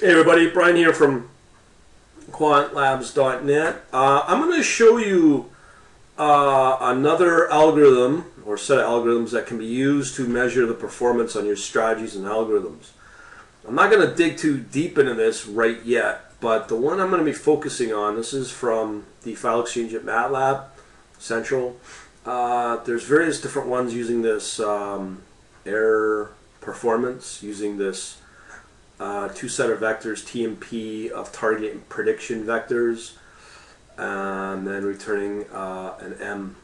Hey everybody, Brian here from quantlabs.net. I'm going to show you another algorithm or set of algorithms that can be used to measure the performance on your strategies and algorithms. I'm not going to dig too deep into this right yet, but the one I'm going to be focusing on, this is from the file exchange at MATLAB Central. There's various different ones using this error performance, using this two set of vectors, T and P, of target and prediction vectors, and then returning an M,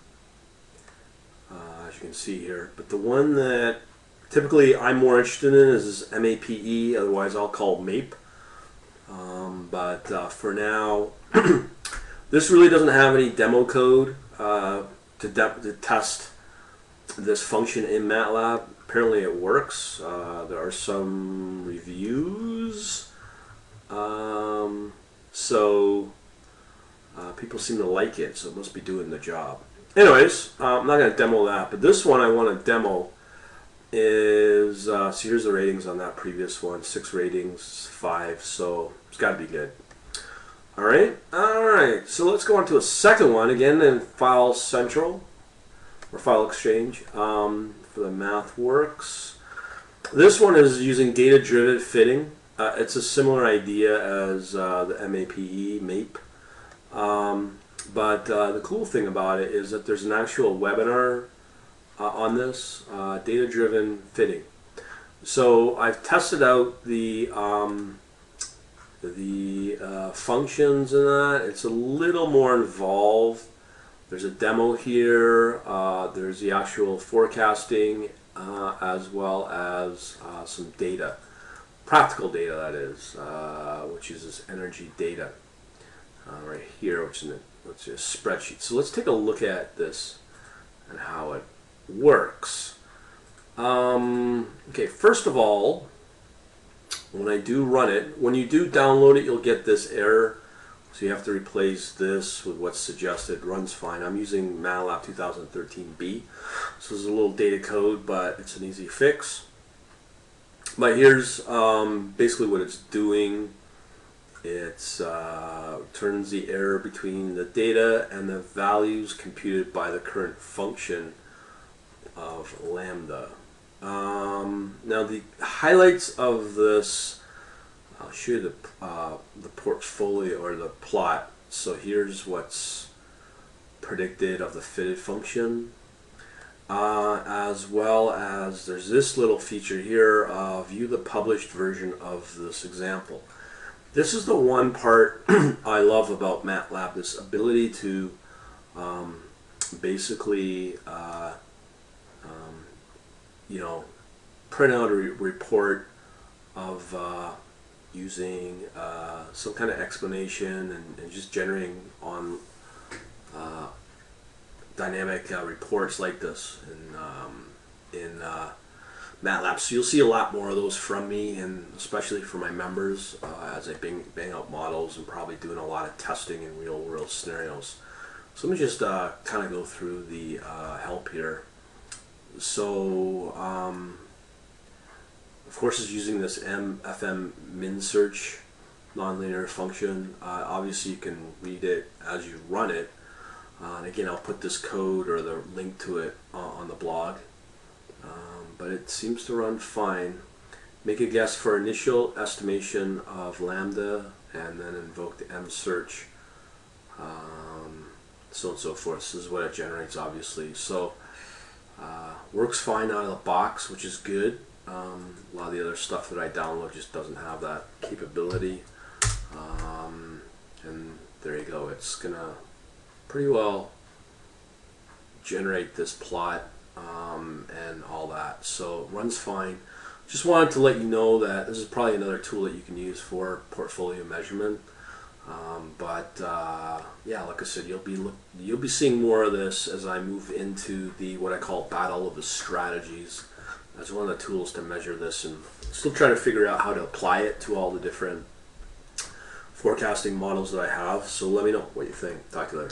as you can see here. But the one that typically I'm more interested in is this MAPE, otherwise I'll call MAPE. But for now, this really doesn't have any demo code to test this function in MATLAB. Apparently it works. There are some reviews, so people seem to like it, so it must be doing the job. Anyways, I'm not going to demo that, but this one I want to demo is, so here's the ratings on that previous one, 6 ratings, 5, so it's got to be good. Alright, so let's go on to a second one, again in File Central, or File Exchange, for the math works. This one is using data-driven fitting. It's a similar idea as the MAPE. But the cool thing about it is that there's an actual webinar on this, data-driven fitting. So I've tested out the functions in that. It's a little more involved. There's a demo here, there's the actual forecasting, as well as some data, practical data that is, which is this energy data right here, which is a spreadsheet. So let's take a look at this and how it works. Okay, first of all, when I do run it, when you do download it, you'll get this error. So you have to replace this with what's suggested. Runs fine. I'm using MATLAB 2013B. So this is a little data code, but it's an easy fix. But here's basically what it's doing. It's turns the error between the data and the values computed by the current function of lambda. Now the highlights of this, I'll show you the portfolio or the plot. So here's what's predicted of the fitted function, as well as there's this little feature here, view the published version of this example. This is the one part I love about MATLAB, this ability to basically print out a report of using some kind of explanation and just generating on dynamic reports like this in MATLAB. So you'll see a lot more of those from me, and especially for my members, as I bang out models and probably doing a lot of testing in real world scenarios. So let me just kind of go through the help here. So of course, it's using this FM min search nonlinear function. Obviously, you can read it as you run it. And again, I'll put this code or the link to it on the blog. But it seems to run fine. Make a guess for initial estimation of lambda, and then invoke the M search, so on and so forth. This is what it generates, obviously. So works fine out of the box, which is good. A lot of the other stuff that I download just doesn't have that capability. And there you go. It's gonna pretty well generate this plot and all that. So it runs fine. Just wanted to let you know that this is probably another tool that you can use for portfolio measurement. Yeah, like I said, you'll be seeing more of this as I move into the what I call battle of the strategies. That's one of the tools to measure this, and still trying to figure out how to apply it to all the different forecasting models that I have. So let me know what you think. Talk to you later.